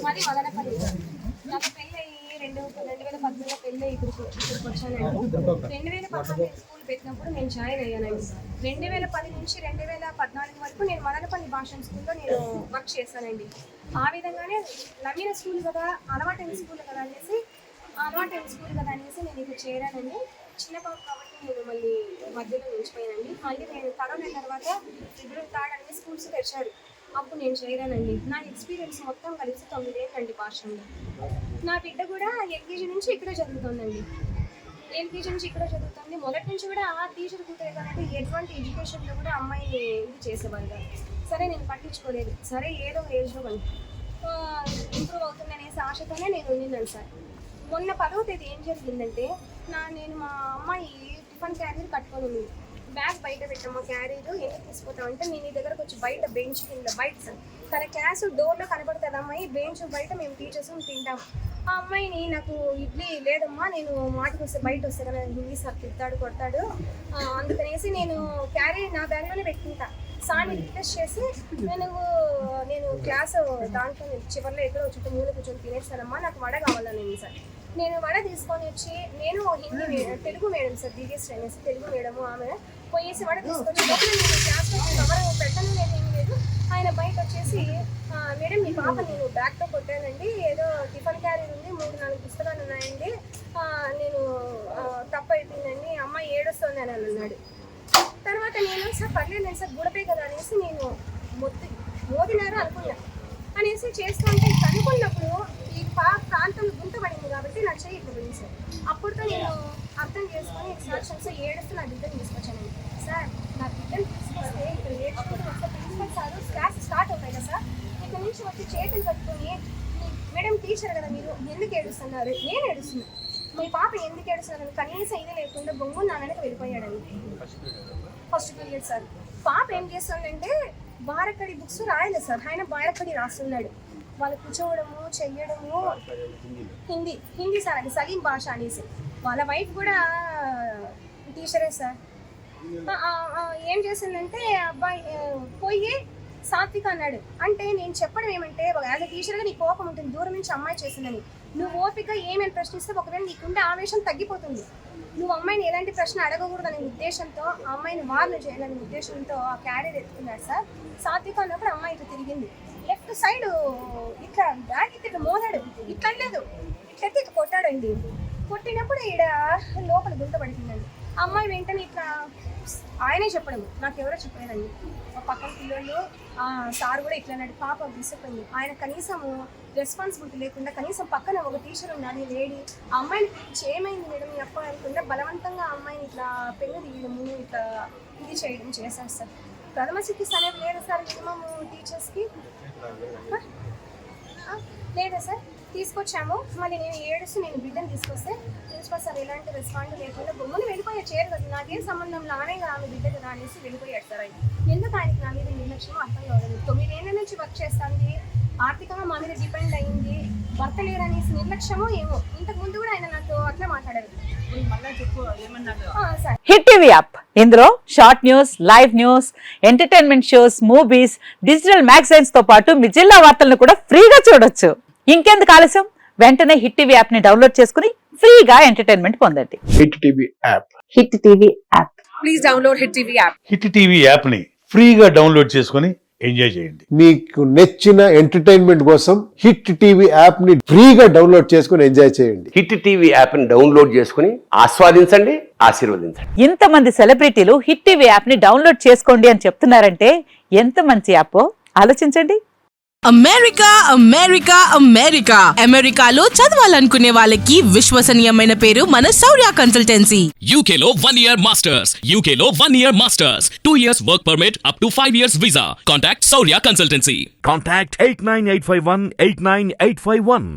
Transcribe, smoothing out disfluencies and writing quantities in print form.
మాది మదనపల్లి. నాకు పెళ్ళి 2013లో పెళ్ళి ఇక్కడికి వచ్చానండి. 2014 స్కూల్ పెట్టినప్పుడు నేను జాయిన్ అయ్యానండి. 2010 నుంచి 2014 వరకు నేను మదనపల్లి భాషణ స్కూల్లో నేను వర్క్ చేశానండి. ఆ విధంగానే నమ్మిన స్కూల్ కదా, అలవాటైన స్కూల్ కదా అనేసి నేను ఇక్కడ చేరానండి. చిన్న పాప కాబట్టి నేను మళ్ళీ మధ్యలో నిలిచిపోయానండి. మళ్ళీ నేను కరోనా తర్వాత ఫిబ్రవరి 3 అన్ని స్కూల్స్ తెచ్చారు. అప్పుడు నేను చేరానండి. నా ఎక్స్పీరియన్స్ మొత్తం కలిసి 9 ఏళ్ళండి భాషలో. నా బిడ్డ కూడా ఎల్కేజీ నుంచి ఇక్కడే చదువుతుందండి. మొదటి నుంచి కూడా ఆ టీచర్ కూతురే కానీ ఎటువంటి ఎడ్యుకేషన్లో కూడా అమ్మాయి ఇది చేసేవాళ్ళు కాదు. సరే నేను పట్టించుకోలేదు. సరే ఏదో ఏజ్లో ఇంప్రూవ్ అవుతుంది అనేసి ఆశతోనే నేను ఉన్నాను సార్. మొన్న 10వ తేదీ ఏం జరిగిందంటే నేను మా అమ్మాయి టిఫిన్ క్యారియర్ కట్టుకొని ఉంది. బ్యాగ్ బయట పెట్టాము. క్యారీర్ ఎందుకు తీసుకుంటామంటే నేను ఈ దగ్గరకు వచ్చి బయట బెంచ్ కింద బయట సార్ తన క్లాసు డోర్లో కనబడుతుంది అమ్మాయి, బెంచ్ బయట మేము టీచర్స్ తింటాం. ఆ అమ్మాయిని నాకు ఇడ్లీ లేదమ్మా, నేను మాటకు వస్తే బయట వస్తే కదా హిందీ సార్ తిడతాడు కొడతాడు, అందుకనేసి నేను క్యారీర్ నా బ్యాగ్లోనే పెట్టుకుంటా. సార్ని రిక్వెస్ట్ చేసి నేను క్లాస్ దాంట్లో చివరిలో ఎక్కడో చుట్టూ మూల కూర్చొని తినేస్తానమ్మా, నాకు వడ కావాలని సార్. నేను వడ తీసుకొని వచ్చి నేను Telugu madam sir, degrees trainers Telugu madam ఆమె పోయేసి వడ తీసుకొచ్చి నేను క్లాస్లో కవర్ పెట్టను లేదు ఏం లేదు. ఆయన బయట వచ్చేసి మేడం మీ పాప నేను బ్యాగ్తో కొట్టానండి, ఏదో టిఫిన్ క్యారీర్ ఉంది 3-4 పుస్తకాలు ఉన్నాయండి, నేను తప్పు అయిపోయిందండి, అమ్మాయి ఏడుస్తుంది అని అన్నాడు. తర్వాత నేను సార్ పర్లేదు సార్ గుడపే కదా అనేసి నేను మోదినారు అనుకున్నా అనేసి చేస్తూ ఉంటే అనుకున్నప్పుడు ఈ ప్రాంతంలో గుంతపడింది కాబట్టి నా చెయ్యి ఇట్లా పోయింది సార్. అప్పుడుతో నేను అర్థం చేసుకొని ఇన్స్ట్రక్షన్స్ ఏడుస్తూ నా బిడ్డను తీసుకొచ్చాను. సార్ నా బిడ్డను తీసుకొస్తే ఇక్కడ నేర్చుకుంటూ వస్తే ప్రిన్సిపల్ సార్ క్లాస్ స్టార్ట్ అవుతాయి కదా సార్, ఇక్కడ నుంచి వచ్చి చేతులు కట్టుకొని మేడం టీచర్ కదా మీరు ఎందుకు ఏడుస్తున్నారు, నేను ఏడుస్తున్నాను, మీ పాప ఎందుకు ఏడుస్తున్నారు కనీసం ఇది లేకుండా బొంగు నా వెనక వెళ్ళిపోయాడని. ఫస్ట్ పీరియడ్ సార్ పాప ఏం చేస్తుందంటే బారకడి బుక్స్ రాయలేదు సార్, ఆయన బారకడి రాస్తున్నాడు. వాళ్ళు కూర్చోవడము చెయ్యడము హిందీ సార్, అది సలీం భాష అనేసి. వాళ్ళ వైఫ్ కూడా టీచరే సార్. ఏం చేసిందంటే అబ్బాయి పోయి సాత్విక అన్నాడు. అంటే నేను చెప్పడం ఏమంటే యాజ్ అ టీచర్గా నీ కోపం ఉంటుంది, దూరం నుంచి అమ్మాయి చేసిందని. నువ్వు ఓపిక ఏమేమి ప్రశ్నిస్తే ఒకవేళ నీకుంటే ఆవేశం తగ్గిపోతుంది. నువ్వు అమ్మాయిని ఎలాంటి ప్రశ్న అడగకూడదనే ఉద్దేశంతో ఆ అమ్మాయిని వార్న్ చేయాలనే ఉద్దేశంతో ఆ క్యారియర్ ఎత్తుకున్నాడు సార్. సాత్విక అన్నప్పుడు అమ్మాయి ఇట్లా తిరిగింది, లెఫ్ట్ సైడ్ ఇట్లా బ్యాగ్ ఇట్లా మోదాడు, ఇట్లా లేదు ఇట్లయితే ఇట్లా కొట్టాడండి. కొట్టినప్పుడు ఈడ లోపల గుంత పడుతుందండి. అమ్మాయి వెంటనే ఇట్లా ఆయనే చెప్పడం, నాకెవరో చెప్పలేదండి. పక్కన పిల్లలు సార్ కూడా ఇట్లా అన్నాడు. పాప విసుకుంది. ఆయన కనీసం రెస్పాన్సిబిలిటీ లేకుండా కనీసం పక్కన ఒక టీచర్ ఉన్నాడు లేడీ, ఆ అమ్మాయిని ఏమైంది మేడం మీ అప్ప అనుకుంటే బలవంతంగా అమ్మాయిని ఇట్లా పెన్ను తీయడము ఇట్లా ఇది చేయడం చేశారు సార్. ప్రథమ చికిత్స అనేది లేదా సార్ మినిమం టీచర్స్కి లేదా సార్. తీసుకొచ్చాము. మళ్ళీ నేను ఏడుస్తూ నేను బిడ్డను తీసుకొస్తే ప్రిన్సిపల్ సార్ ఎలాంటి రెస్పాండ్ లేకుండా బొమ్మను వెళ్ళిపోయాడు. చేయరు కదా నాకేం సంబంధం లానే ఆమె బిడ్డ కదా అనేసి వెళ్ళిపోయాడు సార్. ఆయన ఎందుకు ఆయనకి నా మీద నిర్లక్ష్యం అర్థం కావడం. 9 ఏళ్ళ నుంచి వర్క్ చేస్తుంది, ఆర్థికంగా మా మీద డిపెండ్ అయ్యింది, భర్త లేరనేసి నిర్లక్ష్యమో ఏమో. ఇంతకు ముందు కూడా ఆయన నాతో అట్లా మాట్లాడారు. హిట్ టీవీ యాప్, ఇందులో short news, live news, entertainment shows, movies, digital magazines తో పాటు మీ జిల్లా వార్తలను కూడా ఫ్రీగా చూడొచ్చు. ఇంకెందుకు ఆలస్యం, వెంటనే హిట్ టీవీ యాప్ ని డౌన్లోడ్ చేసుకుని ఫ్రీగా ఎంటర్టైన్మెంట్ పొందండి. Hit TV app. Hit TV app. Please download hit TV app. Hit TV app ని ఫ్రీగా డౌన్లోడ్ చేసుకుని ఎంజాయ్ చేయండి. మీకు నచ్చిన ఎంటర్టైన్మెంట్ కోసం హిట్ టీవీ యాప్ ని ఫ్రీగా డౌన్లోడ్ చేసుకుని ఎంజాయ్ చేయండి. హిట్ టీవీ యాప్ ని డౌన్లోడ్ చేసుకుని ఆస్వాదించండి, ఆశీర్వదించండి. ఇంతమంది సెలబ్రిటీలు హిట్ టీవీ యాప్ ని డౌన్లోడ్ చేసుకోండి అని చెప్తున్నారంటే ఎంత మంచి యాప్ ఆలోచించండి. అమెరికా అమెరికా అమెరికా అమెరికాలో చదవాలనుకునే వాళ్ళకి విశ్వసనీయమైన పేరు మన శౌర్య కన్సల్టెన్సీ. UK లో 1 year masters, UK లో 1 year masters, 2 years work permit up to 5 years visa. Contact Saurya Consultancy. Contact 89851 89851.